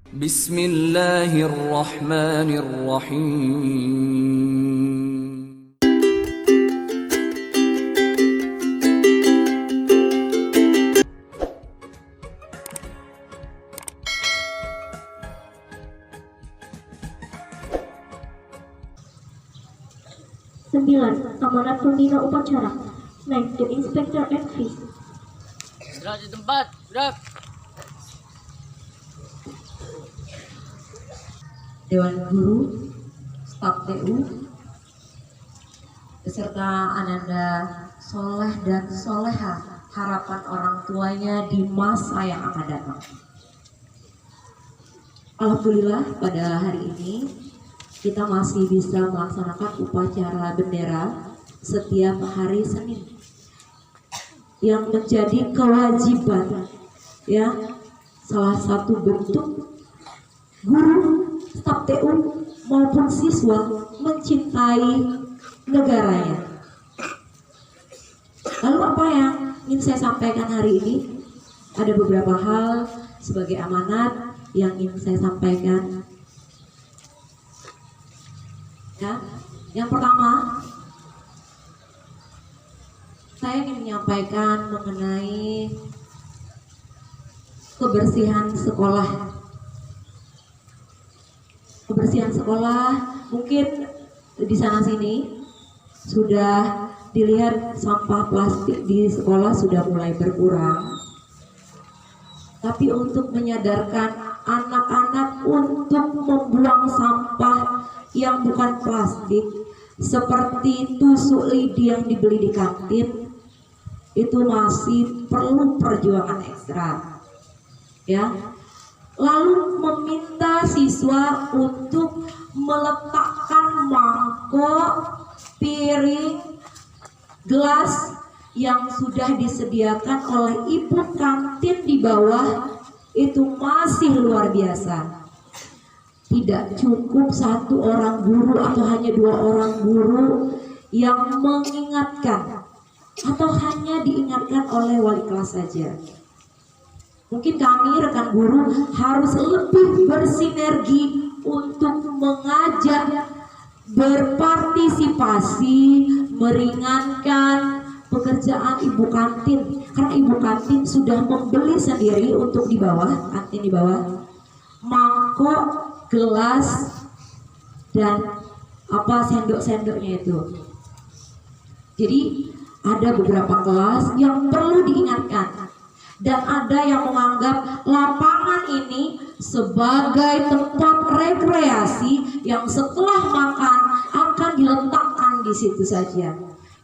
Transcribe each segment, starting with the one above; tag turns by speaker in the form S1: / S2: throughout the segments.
S1: Bismillahirrahmanirrahim.
S2: Amanat pembina upacara. 9. The Inspector at Feast.
S3: Gerak di tempat, gerak.
S4: Dewan Guru, Staf TU, beserta Ananda Soleh dan Soleha, harapan orang tuanya di masa yang akan datang. Alhamdulillah pada hari ini kita masih bisa melaksanakan upacara bendera setiap hari Senin yang menjadi kewajiban, ya, salah satu bentuk guru, staf TU maupun siswa mencintai negaranya. Lalu apa yang ingin saya sampaikan hari ini? Ada beberapa hal sebagai amanat yang ingin saya sampaikan. Ya, yang pertama, saya ingin menyampaikan mengenai kebersihan sekolah. Kebersihan sekolah, mungkin di sana sini sudah dilihat sampah plastik di sekolah sudah mulai berkurang. Tapi untuk menyadarkan anak-anak untuk membuang sampah yang bukan plastik seperti tusuk lidi yang dibeli di kantin, itu masih perlu perjuangan ekstra, ya. Lalu meminta siswa untuk meletakkan mangkok, piring, gelas yang sudah disediakan oleh ibu kantin di bawah, itu masih luar biasa. Tidak cukup satu orang guru atau hanya 2 orang guru yang mengingatkan, atau hanya diingatkan oleh wali kelas saja. Mungkin kami rekan guru harus lebih bersinergi untuk mengajak berpartisipasi, meringankan pekerjaan ibu kantin, karena ibu kantin sudah membeli sendiri untuk di bawah, kantin di bawah, mangkok, gelas, dan sendok-sendoknya itu. Jadi ada beberapa kelas yang perlu diingatkan, dan ada yang menganggap lapangan ini sebagai tempat rekreasi yang setelah makan akan diletakkan di situ saja.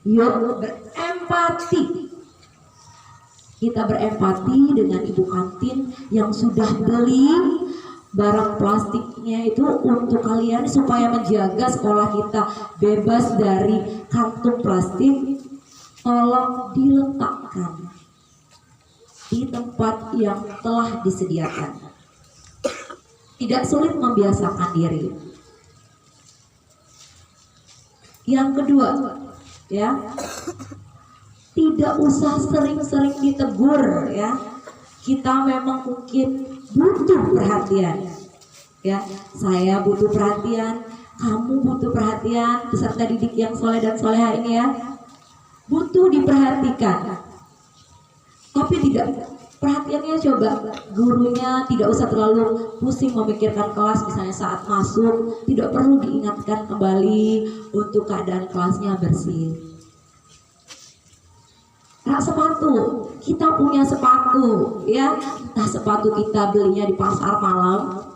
S4: Yuk berempati. Kita berempati dengan ibu kantin yang sudah beli barang plastiknya itu untuk kalian supaya menjaga sekolah kita bebas dari kantung plastik. Tolong diletakkan di tempat yang telah disediakan. Tidak sulit membiasakan diri. Yang kedua, ya, tidak usah sering-sering ditegur, ya. Kita memang mungkin butuh perhatian, ya. Saya butuh perhatian, kamu butuh perhatian, peserta didik yang soleh dan soleha ini, ya, butuh diperhatikan. Tapi tidak, perhatiannya coba gurunya tidak usah terlalu pusing memikirkan kelas, misalnya saat masuk tidak perlu diingatkan kembali untuk keadaan kelasnya bersih. Rak sepatu, kita punya sepatu, ya, entah sepatu kita belinya di pasar malam,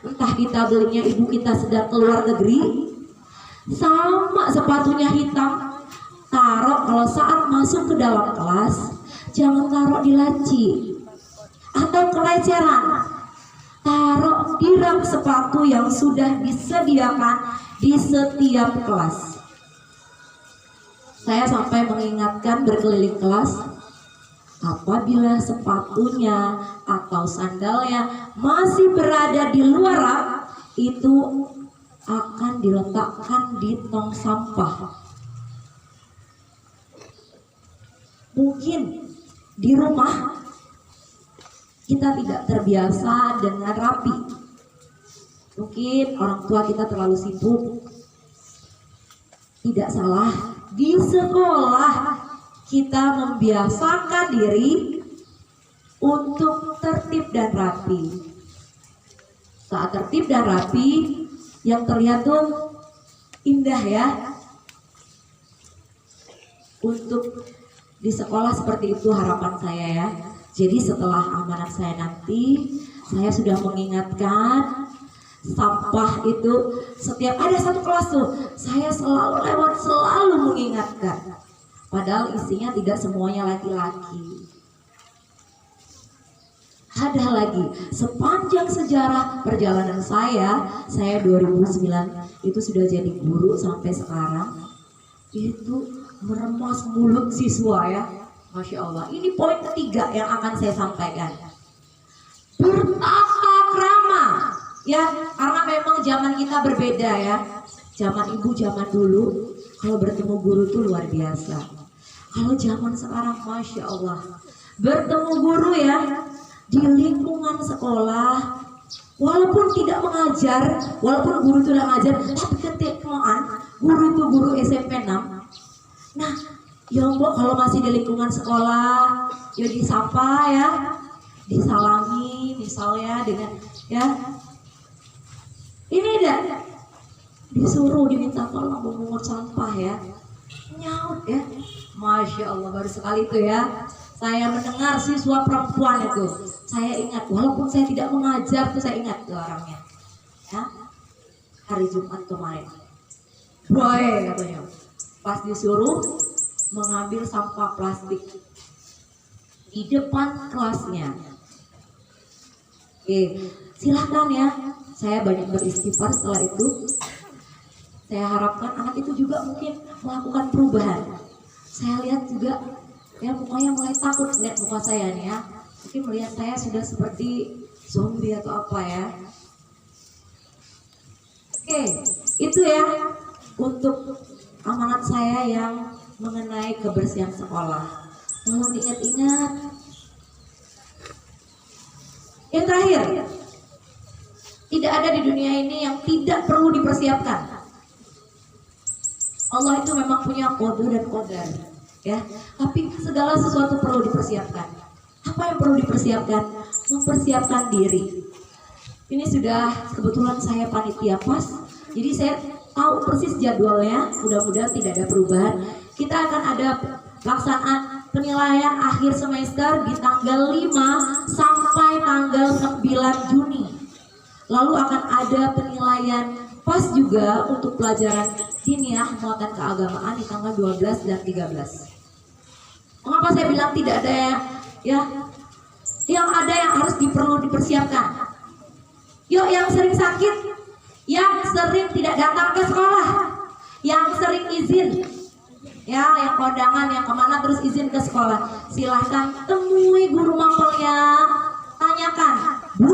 S4: entah kita belinya ibu kita sedang keluar negeri, sama sepatunya hitam, taruh kalau saat masuk ke dalam kelas, jangan taruh di laci, atau keleceran, taruh di rak sepatu yang sudah disediakan di setiap kelas. Saya sampai mengingatkan berkeliling kelas, apabila sepatunya atau sandalnya masih berada di luar rak, itu akan diletakkan di tong sampah. Mungkin di rumah kita tidak terbiasa dengan rapi, Mungkin orang tua kita terlalu sibuk. Tidak salah, di sekolah kita membiasakan diri untuk tertib dan rapi. Saat tertib dan rapi, yang terlihat tuh indah ya. Untuk di sekolah seperti itu harapan saya ya. Jadi setelah amanat saya nanti, saya sudah mengingatkan sampah itu setiap ada satu kelas tuh, saya selalu lewat, selalu mengingatkan. Padahal isinya tidak semuanya laki-laki. Ada lagi, sepanjang sejarah perjalanan saya 2009 itu sudah jadi guru sampai sekarang, itu meremas mulut siswa ya. Masya Allah, ini poin ketiga yang akan saya sampaikan. Bertata krama ya, karena memang zaman kita berbeda ya. Zaman ibu zaman dulu kalau bertemu guru itu luar biasa. Kalau zaman sekarang Masya Allah, bertemu guru ya di lingkungan sekolah, walaupun tidak mengajar, walaupun guru itu udah ngajar, tapi ketemuan guru itu guru SMP 6. Nah, ya mbok kalau masih di lingkungan sekolah, ya disapa ya, disalami misalnya dengan ya, ini dah disuruh diminta tolong memungut sampah ya, nyaut ya, Masya Allah, baru sekali itu ya. Saya mendengar siswa perempuan itu, saya ingat, walaupun saya tidak mengajar tuh saya ingat tuh orangnya ya. Hari Jumat kemarin, boy katanya, pas disuruh mengambil sampah plastik di depan kelasnya. Oke, silakan ya. Saya banyak beristighfar setelah itu. Saya harapkan anak itu juga mungkin melakukan perubahan. Saya lihat juga ya mukanya mulai takut lihat muka saya nih ya. Mungkin melihat saya sudah seperti zombie atau apa ya. Oke, itu ya untuk amanat saya yang mengenai kebersihan sekolah. Tolong diingat-ingat. Yang terakhir, tidak ada di dunia ini yang tidak perlu dipersiapkan. Allah itu memang punya kode dan kodar, ya. Tapi segala sesuatu perlu dipersiapkan. Apa yang perlu dipersiapkan? Mempersiapkan diri. Ini sudah kebetulan saya panitia pas, jadi saya tahu persis jadwalnya. Mudah-mudahan tidak ada perubahan. Kita akan ada pelaksanaan penilaian akhir semester di tanggal 5 sampai tanggal 9 Juni. Lalu akan ada penilaian pas juga untuk pelajaran diniyah muatan keagamaan di tanggal 12 dan 13. Mengapa saya bilang tidak ada ya? Yang ada yang harus dipersiapkan. Yuk, yang sering sakit, yang sering tidak datang ke sekolah, yang sering izin, ya, yang kondangan, yang kemana terus izin ke sekolah, silahkan temui guru mapelnya, tanyakan, Bu,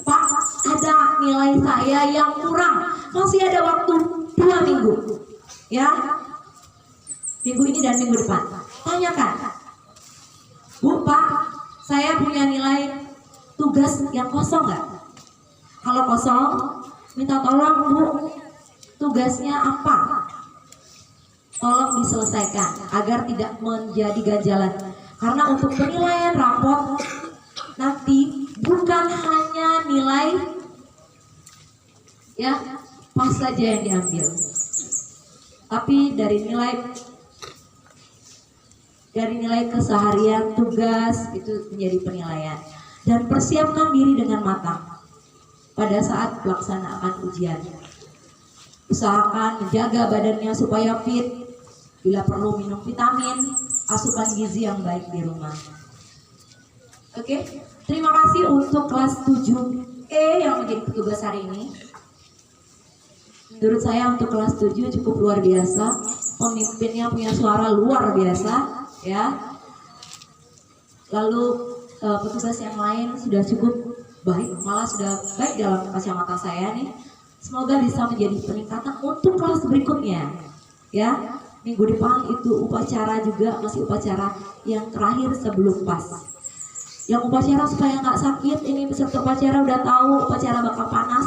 S4: Pak, ada nilai saya yang kurang, masih ada waktu 2 minggu, ya, minggu ini dan minggu depan, tanyakan, Bu, Pak, saya punya nilai tugas yang kosong nggak? Kalau kosong, minta tolong Bu, tugasnya apa? Tolong diselesaikan agar tidak menjadi ganjalan. Karena untuk penilaian rapor nanti bukan hanya nilai ya pas saja yang diambil, tapi dari nilai keseharian tugas itu menjadi penilaian. Dan persiapkan diri dengan matang pada saat pelaksanaan ujian. Usahakan menjaga badannya supaya fit, bila perlu minum vitamin, asupan gizi yang baik di rumah. Oke, terima kasih untuk kelas 7E yang menjadi petugas hari ini. Menurut saya untuk kelas 7 cukup luar biasa. Pemimpinnya punya suara luar biasa, ya. Lalu petugas yang lain sudah cukup baik, malah sudah baik dalam kacamata saya nih. Semoga bisa menjadi peningkatan untuk kelas berikutnya, ya. Minggu depan itu upacara juga, masih upacara yang terakhir sebelum pas. Yang upacara supaya nggak sakit, ini peserta upacara udah tahu upacara bakal panas.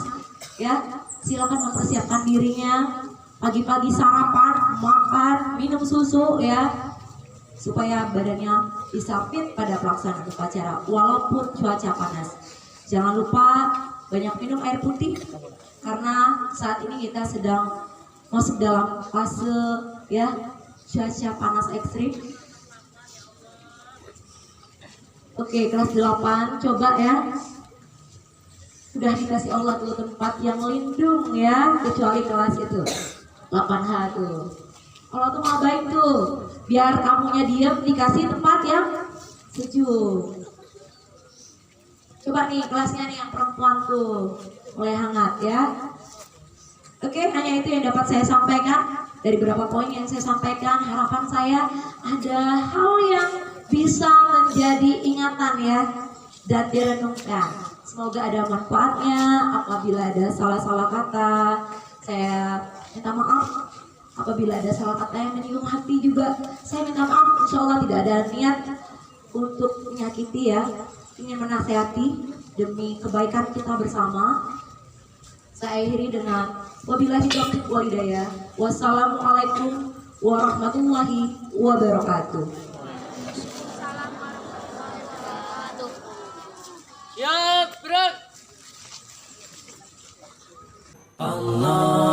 S4: ya silakan mempersiapkan dirinya pagi-pagi, sarapan, makan, minum susu ya, supaya badannya bisa fit pada pelaksanaan upacara walaupun cuaca panas. Jangan lupa banyak minum air putih karena saat ini kita sedang masuk dalam fase ya cuaca panas ekstrim. Oke, kelas 8 coba ya. Sudah dikasih Allah tuh tempat yang lindung ya, kecuali kelas itu 8H tuh. Kalau tuh mau baik tuh, biar kamunya diam, dikasih tempat yang sejuk. Coba nih kelasnya nih yang perempuan tuh mulai hangat ya. Oke, hanya itu yang dapat saya sampaikan dari beberapa poin yang saya sampaikan. Harapan saya ada hal yang bisa menjadi ingatan ya dan direnungkan. Semoga ada manfaatnya. Apabila ada salah-salah kata, saya minta maaf. Apabila ada salah kata yang menyinggung hati juga, saya minta maaf. Insya Allah tidak ada niat untuk menyakiti ya. Ingin menasehati demi kebaikan kita bersama. Saya akhiri dengan wabillahi taufiq wal hidayah. Wassalamualaikum warahmatullahi wabarakatuh.
S3: Siap, gerak.
S1: Allah